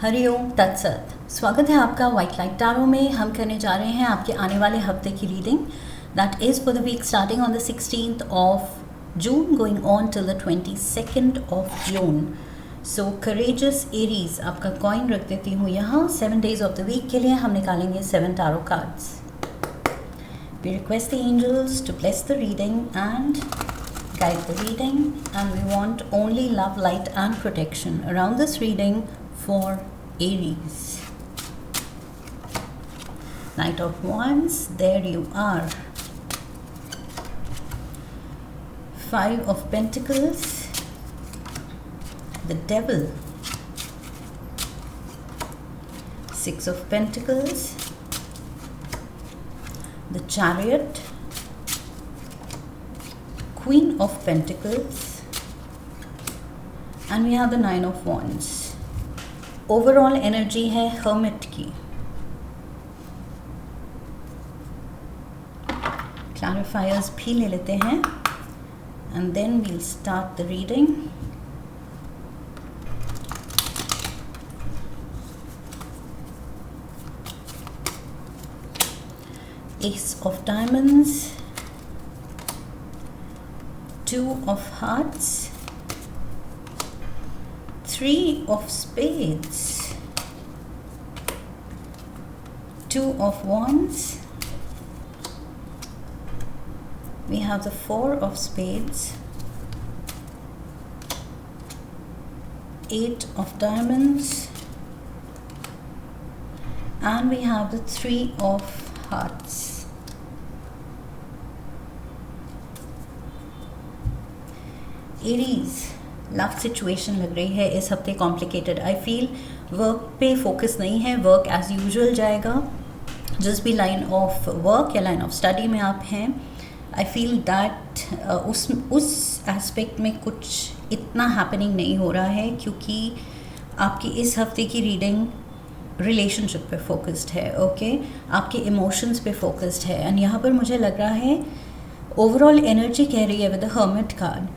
हरिओम तत्सत। स्वागत है आपका वाइट लाइट टैरो में। हम करने जा रहे हैं आपके आने वाले हफ्ते की reading that is for the week starting on the 16th of June going on till the 22nd of June. So courageous Aries आपका कॉइन रख देती हूँ यहाँ। 7 days ऑफ द वीक के लिए हम निकालेंगे 7 tarot cards. We request the angels to bless the reading and guide the reading, and we want only love, light and protection around this reading for Aries. Knight of Wands, there you are. 5 of Pentacles, the Devil. 6 of Pentacles, the Chariot, Queen of Pentacles, and we have the 9 of Wands. Overall energy है hermit की। Clarifiers भी ले लेते हैं and then we'll start the reading. Ace of diamonds, 2 of hearts, 3 of spades, 2 of wands, we have the 4 of spades, 8 of diamonds, and we have the 3 of hearts. Aries, love situation लग रही है इस हफ्ते complicated. I feel work पे focus नहीं है, work as usual जाएगा। जिस भी लाइन ऑफ वर्क या लाइन ऑफ स्टडी में आप हैं, आई फील दैट उस एस्पेक्ट में कुछ इतना हैपनिंग नहीं हो रहा है, क्योंकि आपकी इस हफ्ते की रीडिंग रिलेशनशिप पे फोकस्ड है। ओके, आपके इमोशंस पे फोकस्ड है। एंड यहाँ पर मुझे लग रहा है ओवरऑल एनर्जी कह रही है विद द हर्मिट कार्ड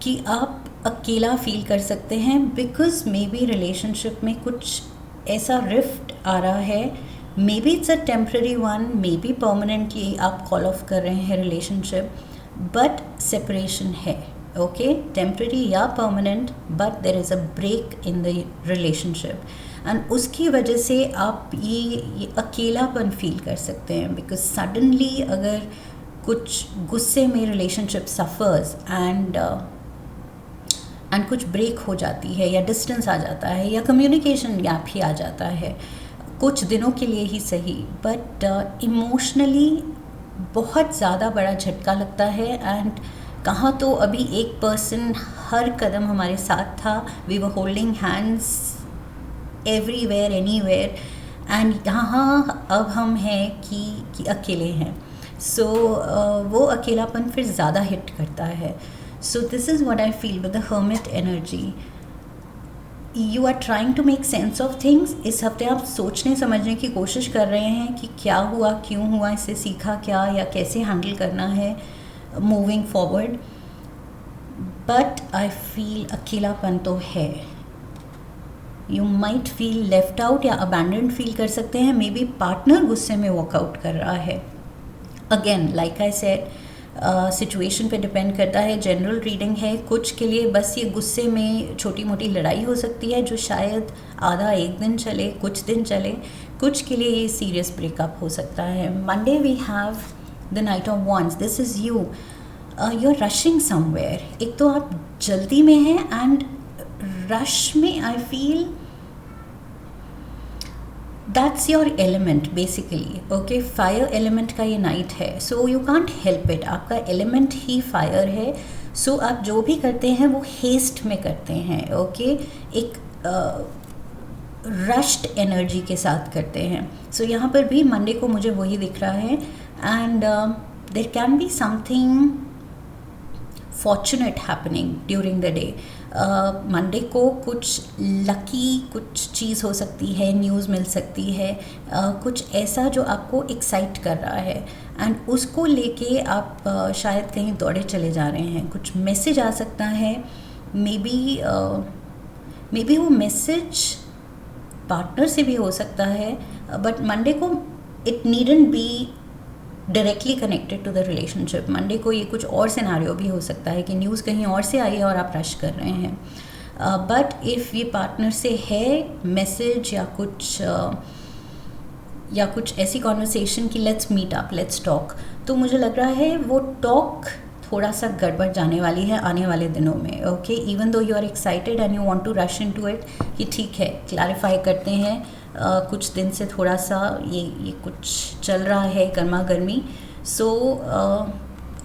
कि आप अकेला फील कर सकते हैं, बिकॉज मे बी रिलेशनशिप में कुछ ऐसा रिफ्ट आ रहा है। Maybe it's a temporary one, maybe permanently आप कॉल ऑफ कर रहे हैं रिलेशनशिप, बट सेपरेशन है। ओके, टेम्प्रेरी या permanent, but there is a break in the relationship and उसकी वजह से आप ये अकेलापन फील कर सकते हैं। बिकॉज सडनली अगर कुछ गुस्से में रिलेशनशिप सफ़र्स एंड कुछ ब्रेक हो जाती है, या डिस्टेंस आ जाता है, या कम्युनिकेशन गैप ही आ जाता है, कुछ दिनों के लिए ही सही, बट इमोशनली बहुत ज़्यादा बड़ा झटका लगता है। एंड कहाँ तो अभी एक पर्सन हर कदम हमारे साथ था, we were holding hands everywhere anywhere, and यहाँ अब हम हैं कि अकेले हैं। सो वो अकेलापन फिर ज़्यादा हिट करता है। So this is what I feel with the hermit energy. You are trying to make sense of things. इस हफ्ते आप सोचने समझने की कोशिश कर रहे हैं कि क्या हुआ, क्यों हुआ, इससे सीखा क्या, या कैसे हैंडल करना है moving forward. But I feel अकेलापन तो है। You might feel left out या अबैंडन्ड फील कर सकते हैं। मे बी पार्टनर गुस्से में वॉकआउट कर रहा है। Again like I said, situation पे डिपेंड करता है। जनरल रीडिंग है, कुछ के लिए बस ये गुस्से में छोटी मोटी लड़ाई हो सकती है जो शायद आधा एक दिन चले, कुछ दिन चले। कुछ के लिए ये सीरियस ब्रेकअप हो सकता है। Monday we have the knight of wands. This is you are rushing somewhere. एक तो आप जल्दी में हैं एंड रश में I feel that's your element basically. Okay, fire element का ये नाइट है, so you can't help it. आपका एलिमेंट ही फायर है। सो आप जो भी करते हैं वो हेस्ट में करते हैं। ओके, एक रश्ड एनर्जी के साथ करते हैं। सो यहाँ पर भी मंडे को मुझे वही दिख रहा है। And there can be something fortunate happening during the day. Monday को कुछ लकी कुछ चीज़ हो सकती है, न्यूज़ मिल सकती है, कुछ ऐसा जो आपको एक्साइट कर रहा है एंड उसको लेके आप शायद कहीं दौड़े चले जा रहे हैं। कुछ मैसेज आ सकता है, मे बी वो मैसेज पार्टनर से भी हो सकता है, बट मंडे को it needn't be directly connected to the relationship. Monday को ये कुछ और सिनारियो भी हो सकता है कि न्यूज़ कहीं और से आई है और आप रश कर रहे हैं, बट इफ़ ये पार्टनर से है मैसेज या कुछ ऐसी कॉन्वर्सेशन कि let's meet up, let's talk, तो मुझे लग रहा है वो टॉक थोड़ा सा गड़बड़ जाने वाली है आने वाले दिनों में। Okay, even though you are excited and you want to rush into it कि ठीक है क्लैरिफाई करते हैं, कुछ दिन से थोड़ा सा ये कुछ चल रहा है गर्मा गर्मी, सो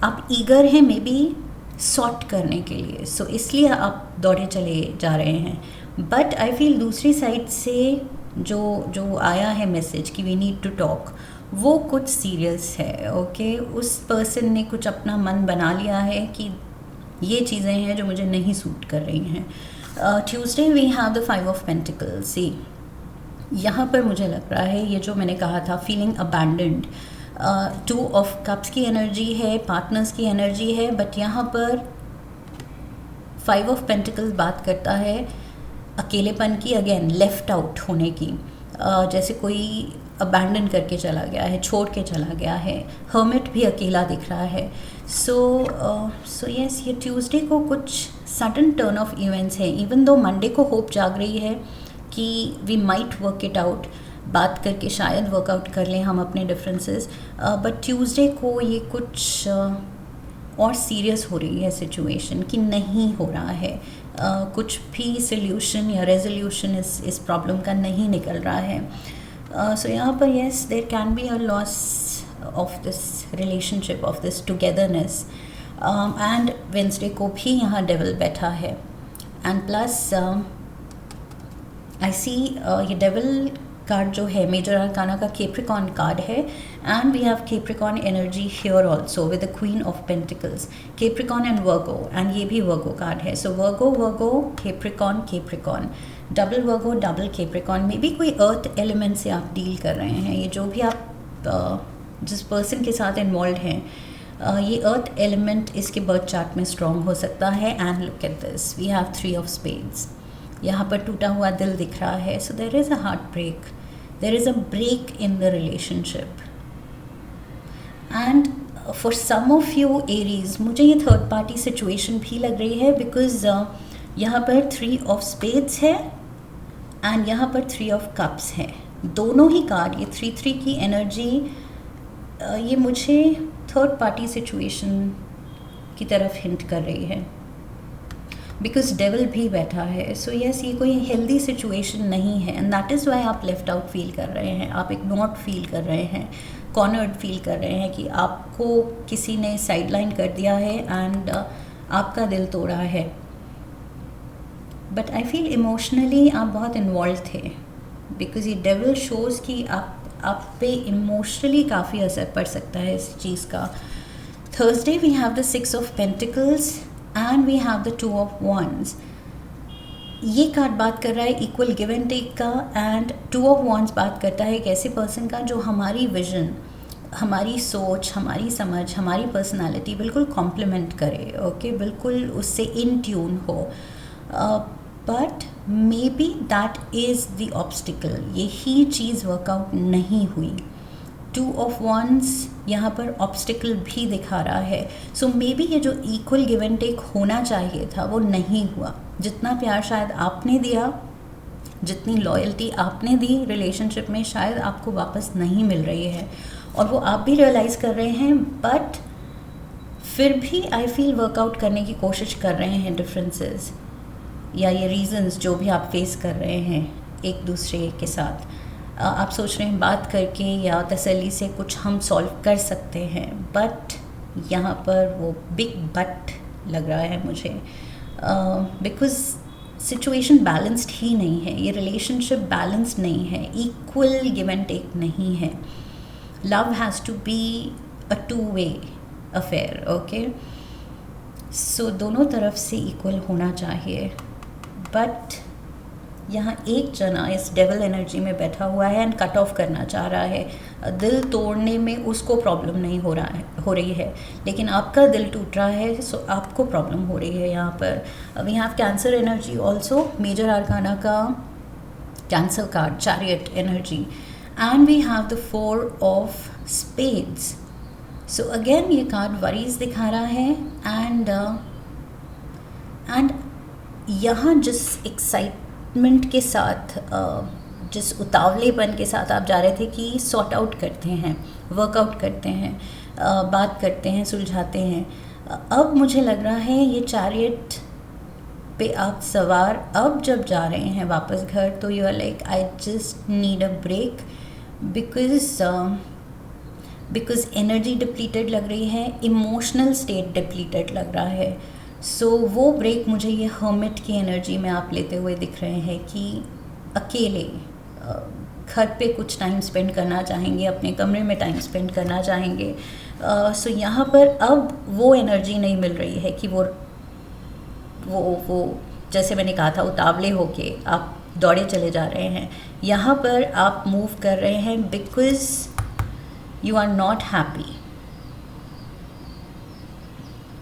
आप ईगर हैं मे बी सॉर्ट करने के लिए, सो इसलिए आप दौड़े चले जा रहे हैं। बट आई फील दूसरी साइड से जो आया है मैसेज कि वी नीड टू टॉक, वो कुछ सीरियस है। ओके, उस पर्सन ने कुछ अपना मन बना लिया है कि ये चीज़ें हैं जो मुझे नहीं सूट कर रही हैं। Tuesday we have the 5 of pentacles. See, यहाँ पर मुझे लग रहा है ये जो मैंने कहा था फीलिंग अबैंडन्ड, 2 ऑफ कप्स की एनर्जी है, पार्टनर्स की एनर्जी है, बट यहाँ पर 5 ऑफ पेंटिकल्स बात करता है अकेलेपन की, अगेन लेफ्ट आउट होने की, जैसे कोई अबैंडन करके चला गया है, छोड़ के चला गया है। हर्मिट भी अकेला दिख रहा है। सो यस, ये ट्यूसडे को कुछ सडन टर्न ऑफ इवेंट्स है, इवन दो मंडे को होप जाग रही है कि we might work it out, बात करके शायद वर्कआउट कर लें हम अपने डिफरेंसेस, बट ट्यूसडे को ये कुछ और सीरियस हो रही है सिचुएशन कि नहीं हो रहा है, कुछ भी सोल्यूशन या रेजोल्यूशन इस प्रॉब्लम का नहीं निकल रहा है। सो यहाँ पर yes, there can be a loss of this relationship, of this togetherness, and Wednesday को भी यहाँ डेविल बैठा है, एंड प्लस आई सी ये डेविल कार्ड जो है मेजर आर्काना का कैप्रिकॉर्न कार्ड है, and we have Capricorn energy here also with the queen of pentacles, Capricorn and Virgo, and ये भी वर्गो कार्ड है। So Virgo Capricorn, double Virgo double Capricorn, में भी कोई अर्थ एलिमेंट से आप डील कर रहे हैं। ये जो भी आप जिस पर्सन के साथ इन्वॉल्व हैं, ये अर्थ एलिमेंट इसके बर्थ चार्ट में स्ट्रॉन्ग हो सकता है। And look at this, we have 3 of spades, यहाँ पर टूटा हुआ दिल दिख रहा है। So there is a heart break, there is a break in the relationship, and for some of you Aries, मुझे ये थर्ड पार्टी सिचुएशन भी लग रही है, बिकॉज यहाँ पर 3 ऑफ स्पेड्स है एंड यहाँ पर 3 ऑफ कप्स है। दोनों ही कार्ड, ये 3-3 की एनर्जी, ये मुझे थर्ड पार्टी सिचुएशन की तरफ हिंट कर रही है, बिकॉज डेविल भी बैठा है। सो यस, ये कोई हेल्दी सिचुएशन नहीं है, एंड दैट इज़ वाई आप लेफ्ट आउट फील कर रहे हैं, आप इग्नोर्ड फील कर रहे हैं, कॉर्नर्ड फील कर रहे हैं कि आपको किसी ने साइडलाइन कर दिया है एंड आपका दिल तोड़ा है। बट आई फील इमोशनली आप बहुत इन्वॉल्व थे, बिकॉज ये डेविल शोज़ कि आप पे इमोशनली काफ़ी असर पड़ सकता है इस चीज़ का। Thursday we have the 6 of pentacles and we have the 2 of wands। ये कार्ड बात कर रहा है इक्वल गिव एंड टेक का, एंड 2 ऑफ wands बात करता है एक ऐसे पर्सन का जो हमारी विजन, हमारी सोच, हमारी समझ, हमारी पर्सनालिटी बिल्कुल कॉम्प्लीमेंट करे। ओके, बिल्कुल उससे इन ट्यून हो, but may be that is the obstacle, यही चीज़ वर्कआउट नहीं हुई। 2 ऑफ wands यहाँ पर ऑब्स्टिकल भी दिखा रहा है। सो मे बी ये जो इक्वल गिव एंड टेक होना चाहिए था वो नहीं हुआ। जितना प्यार शायद आपने दिया, जितनी लॉयल्टी आपने दी रिलेशनशिप में, शायद आपको वापस नहीं मिल रही है, और वो आप भी रियलाइज़ कर रहे हैं, बट फिर भी आई फील वर्कआउट करने की कोशिश कर रहे हैं डिफरेंसेस या ये रीजंस जो भी आप फेस कर रहे हैं एक दूसरे के साथ। आप सोच रहे हैं बात करके या तसल्ली से कुछ हम सॉल्व कर सकते हैं, बट यहाँ पर वो बिग बट लग रहा है मुझे, बिकॉज सिचुएशन बैलेंस्ड ही नहीं है, ये रिलेशनशिप बैलेंस्ड नहीं है, इक्वल गिव एंड टेक नहीं है। Love has to be a 2-way affair. Okay, so दोनों तरफ से इक्वल होना चाहिए, बट यहाँ एक जना इस डेविल एनर्जी में बैठा हुआ है एंड कट ऑफ करना चाह रहा है। दिल तोड़ने में उसको प्रॉब्लम नहीं हो रही है, लेकिन आपका दिल टूट रहा है, सो आपको प्रॉब्लम हो रही है। यहाँ पर we have cancer energy also, major arcana का cancer card, chariot energy, and we have the 4 of spades. So again ये कार्ड वरीज दिखा रहा है. एंड यहाँ जिस एक्साइटमेंट के साथ, जिस उतावलेपन के साथ आप जा रहे थे कि सॉर्ट आउट करते हैं, वर्कआउट करते हैं, बात करते हैं, सुलझाते हैं, अब मुझे लग रहा है ये चैरियट पे आप सवार अब जब जा रहे हैं वापस घर, तो you are like I just need a break, because energy depleted लग रही है, इमोशनल स्टेट डिप्लीटेड लग रहा है. सो वो ब्रेक मुझे ये हर्मिट की एनर्जी में आप लेते हुए दिख रहे हैं कि अकेले घर पे कुछ टाइम स्पेंड करना चाहेंगे, अपने कमरे में टाइम स्पेंड करना चाहेंगे. सो यहाँ पर अब वो एनर्जी नहीं मिल रही है कि वो जैसे मैंने कहा था उतावले होके आप दौड़े चले जा रहे हैं. यहाँ पर आप मूव कर रहे हैं because you are not happy.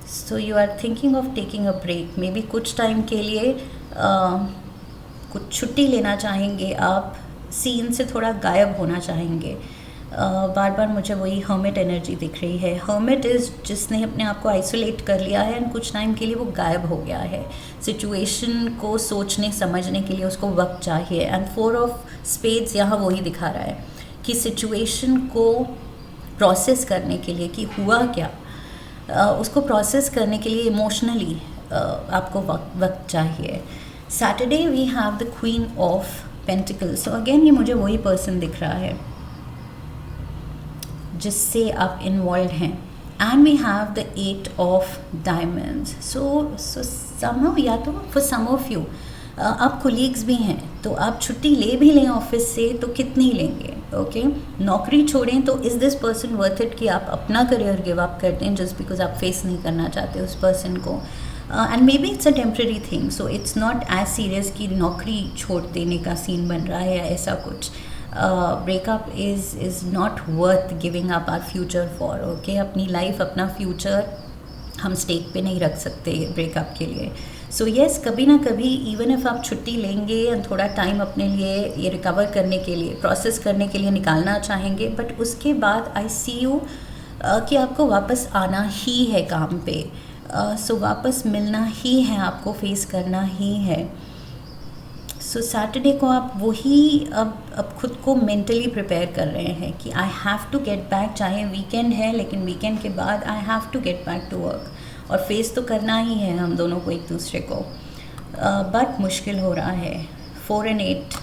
So you are thinking of taking a break. Maybe कुछ टाइम के लिए कुछ छुट्टी लेना चाहेंगे, आप सीन से थोड़ा गायब होना चाहेंगे. बार बार मुझे वही हर्मिट एनर्जी दिख रही है. हर्मिट इज़ जिसने अपने आप को आइसोलेट कर लिया है एंड कुछ टाइम के लिए वो गायब हो गया है. सिचुएशन को सोचने समझने के लिए उसको वक्त चाहिए. एंड 4 ऑफ स्पेड्स यहाँ वही दिखा रहा है कि सिचुएशन को प्रोसेस करने के लिए कि हुआ क्या, उसको प्रोसेस करने के लिए इमोशनली आपको वक्त चाहिए. Saturday we have the queen of pentacles. So again ये मुझे वही पर्सन दिख रहा है जिससे आप इन्वॉल्व हैं. And we have the 8 of diamonds. So somehow या तो फॉर सम ऑफ यू आप कोलीग्स भी हैं तो आप छुट्टी ले भी लें ऑफिस से तो कितनी लेंगे. ओके नौकरी छोड़ें तो is this person worth it कि आप अपना करियर गिव अप करते हैं जस्ट बिकॉज आप फेस नहीं करना चाहते उस पर्सन को. And maybe it's a temporary thing. So it's not as serious कि नौकरी छोड़ देने का सीन बन रहा है या ऐसा कुछ. Breakup is not worth giving up our future for. Okay अपनी लाइफ, अपना फ्यूचर हम स्टेक पे नहीं रख सकते ब्रेकअप के लिए. सो येस कभी ना कभी इवन इफ़ आप छुट्टी लेंगे एंड थोड़ा टाइम अपने लिए ये रिकवर करने के लिए, प्रोसेस करने के लिए निकालना चाहेंगे, बट उसके बाद आई सी यू कि आपको वापस आना ही है काम पे. सो वापस मिलना ही है, आपको फेस करना ही है. सो सैटरडे को आप वही अब खुद को मेंटली प्रिपेयर कर रहे हैं कि I have to get back. चाहे वीकेंड है लेकिन वीकेंड के बाद I have to get back to work और फेस तो करना ही है हम दोनों को एक दूसरे को. बट मुश्किल हो रहा है. 4 and 8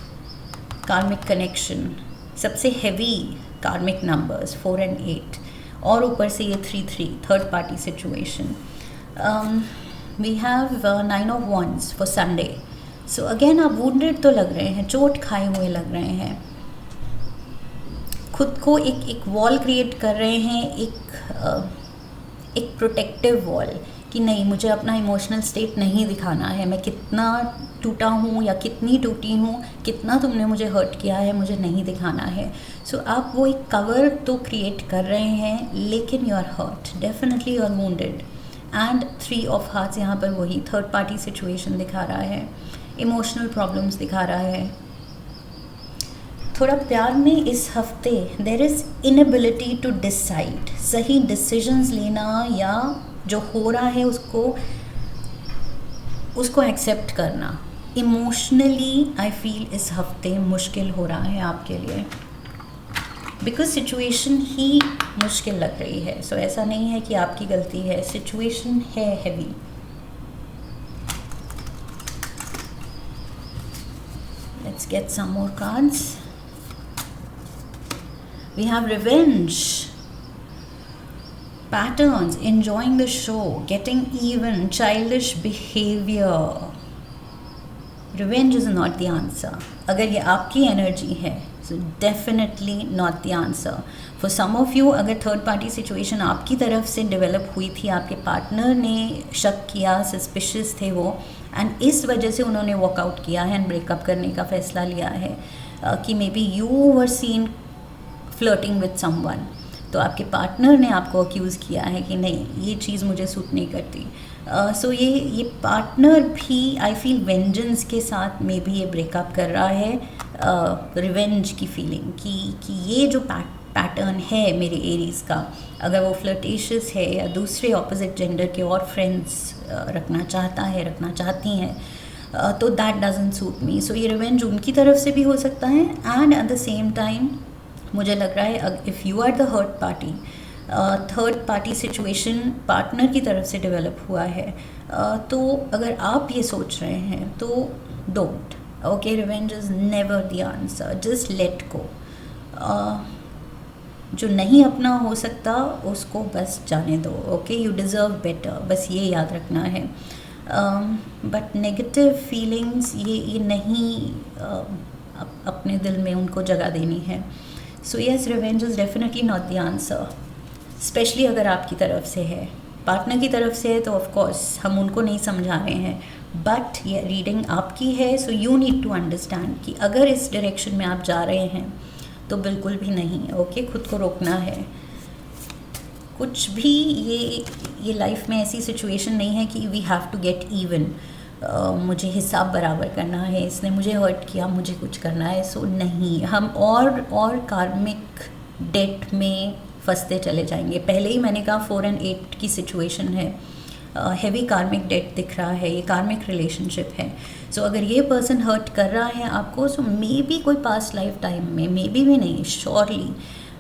कार्मिक कनेक्शन, सबसे हैवी कार्मिक नंबर्स 4 and 8 और ऊपर से ये 3 third party situation. We have 9 of wands for Sunday. So again आप वुंडेड तो लग रहे हैं, चोट खाए हुए लग रहे हैं, खुद को एक वॉल क्रिएट कर रहे हैं, एक प्रोटेक्टिव वॉल कि नहीं मुझे अपना इमोशनल स्टेट नहीं दिखाना है, मैं कितना टूटा हूँ या कितनी टूटी हूँ, कितना तुमने मुझे हर्ट किया है, मुझे नहीं दिखाना है. सो आप वो एक कवर तो क्रिएट कर रहे हैं लेकिन you are hurt, definitely you are wounded. And 3 of hearts यहाँ पर वही थर्ड पार्टी सिचुएशन दिखा रहा है, इमोशनल प्रॉब्लम्स दिखा रहा है. थोड़ा प्यार में इस हफ्ते there is inability to decide, सही डिसीजंस लेना या जो हो रहा है उसको एक्सेप्ट करना. इमोशनली आई फील इस हफ्ते मुश्किल हो रहा है आपके लिए बिकॉज सिचुएशन ही मुश्किल लग रही है. सो ऐसा नहीं है कि आपकी गलती है, सिचुएशन है heavy. Let's get some more cards. We have revenge, patterns, enjoying the show, getting even, childish behavior. Revenge is not the answer. अगर ये आपकी एनर्जी है so definitely not the answer. For some of you अगर third party situation आपकी तरफ से develop हुई थी, आपके पार्टनर ने शक किया, सस्पिशियस थे वो, एंड इस वजह से उन्होंने वॉकआउट किया है एंड ब्रेकअप करने का फैसला लिया है कि may be you were seen flirting with someone. तो आपके पार्टनर ने आपको अक्यूज़ किया है कि नहीं ये चीज़ मुझे सूट नहीं करती. सो ये पार्टनर भी आई फील वेंजेंस के साथ मे बी ये ब्रेकअप कर रहा है रिवेंज की फीलिंग कि ये जो पैटर्न है मेरे एरीज़ का, अगर वो फ्लर्टेशियस है या दूसरे ऑपोजिट जेंडर के और फ्रेंड्स रखना चाहता है, रखना चाहती हैं, तो that doesn't suit me. So ये रिवेंज उनकी तरफ से भी हो सकता है, and at the same time मुझे लग रहा है if you are the hurt party, third party situation partner की तरफ से डेवलप हुआ है, तो अगर आप ये सोच रहे हैं तो don't, okay, revenge is never the answer, just let go. जो नहीं अपना हो सकता उसको बस जाने दो, ओके, यू डिज़र्व बेटर, बस ये याद रखना है। बट नेगेटिव फीलिंग्स ये नहीं अपने दिल में उनको जगह देनी है। So yes, revenge is definitely not the answer, specially अगर आपकी तरफ से है। पार्टनर की तरफ से है तो ऑफ कोर्स हम उनको नहीं समझा रहे हैं, बट ये रीडिंग आपकी है, so you need to understand कि अगर इस डायरेक्शन में आप जा रहे हैं तो बिल्कुल भी नहीं, ओके, खुद को रोकना है। कुछ भी ये लाइफ में ऐसी सिचुएशन नहीं है कि we have to get even, मुझे हिसाब बराबर करना है, इसने मुझे हर्ट किया, मुझे कुछ करना है। सो नहीं, हम और कार्मिक डेट में फंसते चले जाएंगे। पहले ही मैंने कहा 4 और 8 की सिचुएशन है, हैवी कार्मिक डेट दिख रहा है, ये कार्मिक रिलेशनशिप है। सो अगर ये पर्सन हर्ट कर रहा है आपको, सो मे बी कोई पास्ट लाइफ टाइम में, मे बी भी नहीं, श्योरली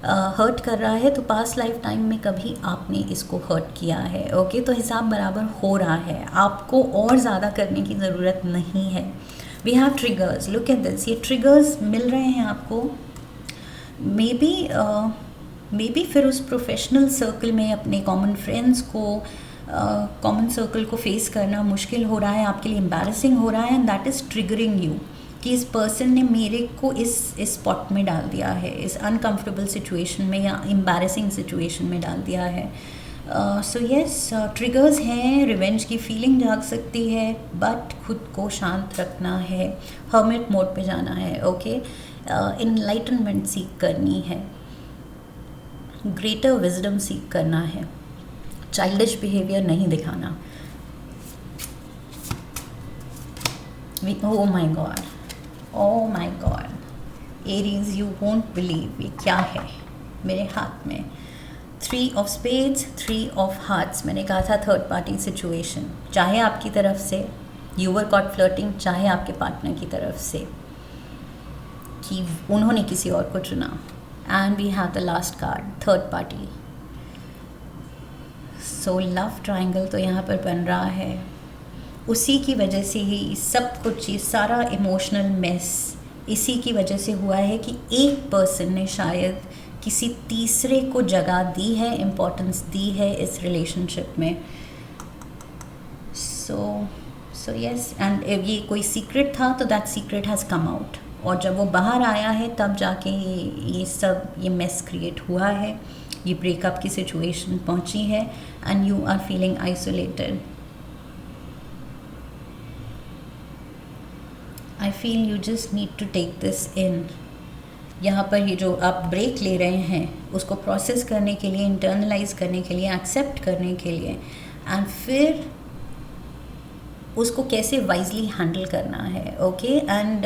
हर्ट कर रहा है, तो पास्ट लाइफ टाइम में कभी आपने इसको हर्ट किया है, ओके, तो हिसाब बराबर हो रहा है, आपको और ज़्यादा करने की ज़रूरत नहीं है। We have triggers, look at this, ये ट्रिगर्स मिल रहे हैं आपको, मे बी फिर उस प्रोफेशनल सर्कल में अपने कॉमन फ्रेंड्स को, कॉमन सर्कल को फेस करना मुश्किल हो रहा है, आपके लिए एम्बैरेसिंग हो रहा है, and that is triggering you कि इस पर्सन ने मेरे को इस स्पॉट में डाल दिया है, इस अनकंफर्टेबल सिचुएशन में या एम्बैरेसिंग सिचुएशन में डाल दिया है। सो येस, ट्रिगर्स हैं, रिवेंज की फीलिंग जाग सकती है, बट खुद को शांत रखना है, हर्मिट मोड पे जाना है, ओके, इनलाइटनमेंट सीख करनी है, ग्रेटर विजडम सीख करना है, चाइल्डिश बिहेवियर नहीं दिखाना। Oh my God, oh my God, Aries, you won't believe ये क्या है मेरे हाथ में। 3 of Spades, 3 of Hearts, मैंने कहा था थर्ड पार्टी सिचुएशन, चाहे आपकी तरफ से you were caught flirting, चाहे आपके पार्टनर की तरफ से कि उन्होंने किसी और को चुना, and we have the last card, third party. So love triangle तो यहाँ पर बन रहा है, उसी की वजह से ही सब कुछ, ये सारा इमोशनल मेस इसी की वजह से हुआ है कि एक पर्सन ने शायद किसी तीसरे को जगह दी है, इम्पोर्टेंस दी है इस रिलेशनशिप में। सो यस, एंड ये कोई सीक्रेट था तो that secret has come out, और जब वो बाहर आया है तब जाके ये मेस क्रिएट हुआ है, ये ब्रेकअप की सिचुएशन पहुंची है, and you are feeling isolated. I feel you just need to take this in. यहाँ पर ये जो आप ब्रेक ले रहे हैं उसको प्रोसेस करने के लिए, इंटरनलाइज करने के लिए, एक्सेप्ट करने के लिए, एंड फिर उसको कैसे वाइजली हैंडल करना है, okay, and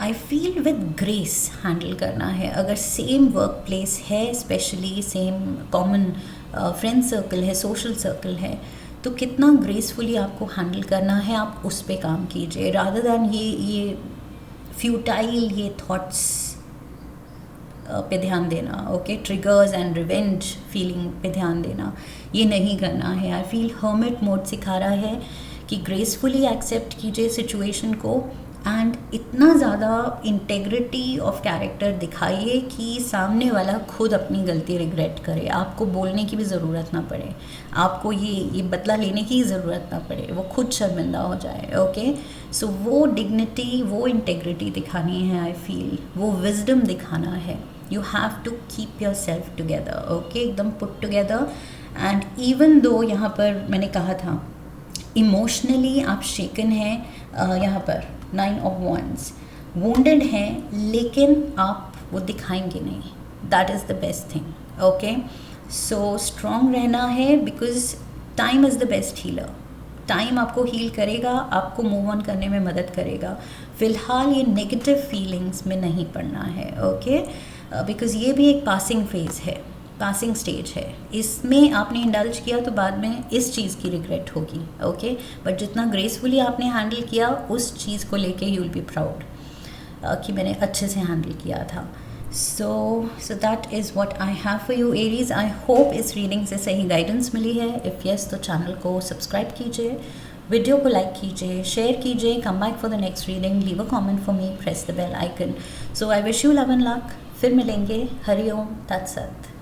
I feel with grace handle करना है। अगर सेम वर्क प्लेस है, specially same common friend circle है, सोशल सर्कल है, तो कितना ग्रेसफुली आपको हैंडल करना है, आप उस पे काम कीजिए, रादर दैन ये फ्यूटाइल ये थॉट्स पे ध्यान देना, okay, triggers and revenge feeling पे ध्यान देना, ये नहीं करना है। आई फील हर्मिट मोड सिखा रहा है कि ग्रेसफुली एक्सेप्ट कीजिए सिचुएशन को, एंड इतना ज़्यादा इंटेग्रिटी ऑफ कैरेक्टर दिखाइए कि सामने वाला खुद अपनी गलती रिग्रेट करे, आपको बोलने की भी ज़रूरत ना पड़े, आपको ये बदला लेने की ज़रूरत ना पड़े, वो खुद शर्मिंदा हो जाए, ओके। सो वो डिग्निटी, वो इंटेग्रिटी दिखानी है, आई फील वो विजडम दिखाना है। You have to keep your self together, okay, एकदम put together, and even though यहाँ पर मैंने कहा था इमोशनली आप शेकन हैं, यहाँ पर 9 of Wands, wounded हैं, लेकिन आप वो दिखाएंगे नहीं, that is the best thing, okay. So strong रहना है, because time is the best healer, time आपको हील करेगा, आपको मूव ऑन करने में मदद करेगा। फ़िलहाल ये नेगेटिव फीलिंग्स में नहीं पड़ना है, ओके, बिकॉज़ ये भी एक पासिंग फेज़ है, पासिंग स्टेज है। इसमें आपने इंडल्ज किया तो बाद में इस चीज़ की रिग्रेट होगी, ओके, बट जितना ग्रेसफुली आपने हैंडल किया उस चीज़ को लेके यू विल बी प्राउड कि मैंने अच्छे से हैंडल किया था। So that is what I have for you Aries. I hope इस रीडिंग से सही गाइडेंस मिली है। इफ़ यस तो चैनल को सब्सक्राइब कीजिए, वीडियो को लाइक कीजिए, शेयर कीजिए, come back for the next reading, leave a comment for me, press the bell icon. So I wish you love and luck. फिर मिलेंगे। हरि ओम तत्सत।